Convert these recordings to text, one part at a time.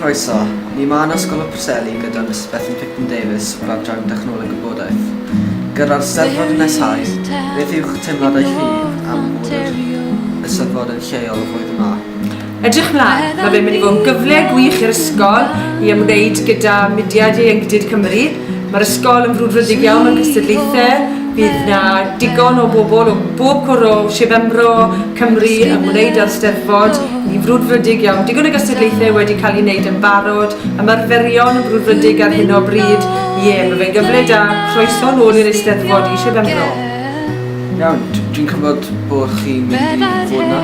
Croeso, ni ma'n ysgol y Preseli gyda Miss Bethan Picton Davies o'r adran Technoleg Gwybodaeth. Gyda'r Steddfod nesau, beth yw'ch teimladau chi am bod y Steddfod yn lleol y flwyddyn yma? Edrych mlaen, mae fe'n mynd i fod yn gyfle gwych i'r ysgol i ymwneud gyda mudiad Ieuenctid Cymru. Mae'r ysgol yn frwdfrydig iawn mewn cystadlaethau. Bydd na digon o bobl o bob cwr o Sir Benfro Cymru yn ymwneud â'r Steddfod i frwdfrydig iawn. Digon o gystadlaethau wedi cael ei wneud yn barod. Ymarferion yn frwdfrydig ar hyn o bryd. Mae fe'n gyfle da croeso nôl i'r Eisteddfod i Sir Benfro. Iawn, dwi'n cymryd bod chi'n mynd i fod yna?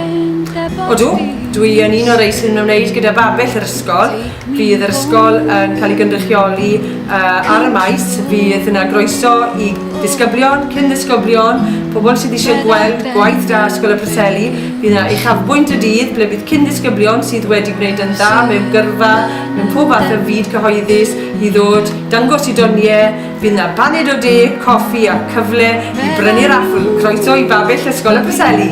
Odw, dwi yn un o'r rei sy'n ymwneud gyda babell yr ysgol. Fydd yr ysgol yn cael ei gynrychioli ar y maes. Fydd yna groeso i ddisgyblion, cyn-ddisgyblion, pobl sydd eisiau gweld gwaith da Ysgol y Preseli. Fydd yna uchafbwynt y dydd ble bydd cyn-ddisgyblion sydd wedi gwneud yn dda mewn gyrfa, mewn pob fath o fyd cyhoeddus i ddod dangos i doniau. Fydd yna baned o de, coffi a cyfle i brynu'r raffl. Croeso i babell Ysgol y Preseli.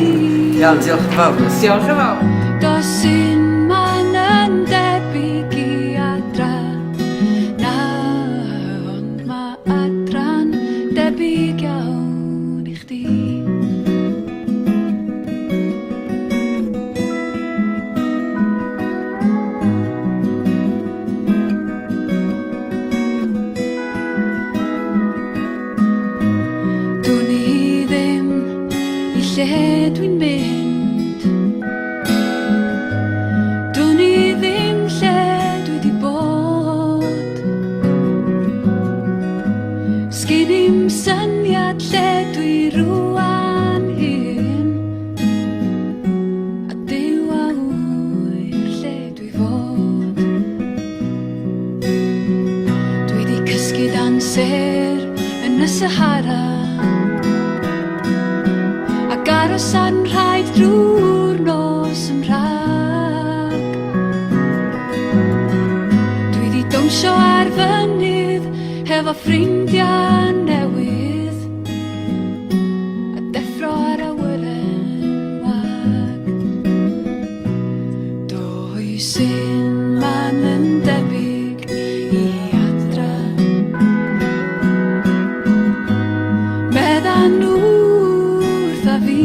Iawn, diolch yn fawr. Diolch yn fawr. Does un man yn debyg i adran, na ond mae adran debyg iawn i chdi. Dwi'n i ddim i lle dwi'n mynd, dwi'n i ddim lle dwi di bod. Sgin i'm syniad lle dwi rwan hyn, a Duw a wyr lle dwi fod. Dwi di cysgu dan ser yn y Sahara, ac aros a'n rhaid drwy'r nos yn rhag. Dwi di dawnsio ar fynydd hefo ffrindiau newydd, a deffro ar awyren wag. Does un man yn debyg i adran, meddan wrth a fi.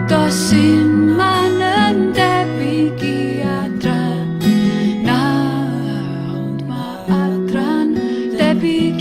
Does un man yn debyg i adran, na ond mae adran debyg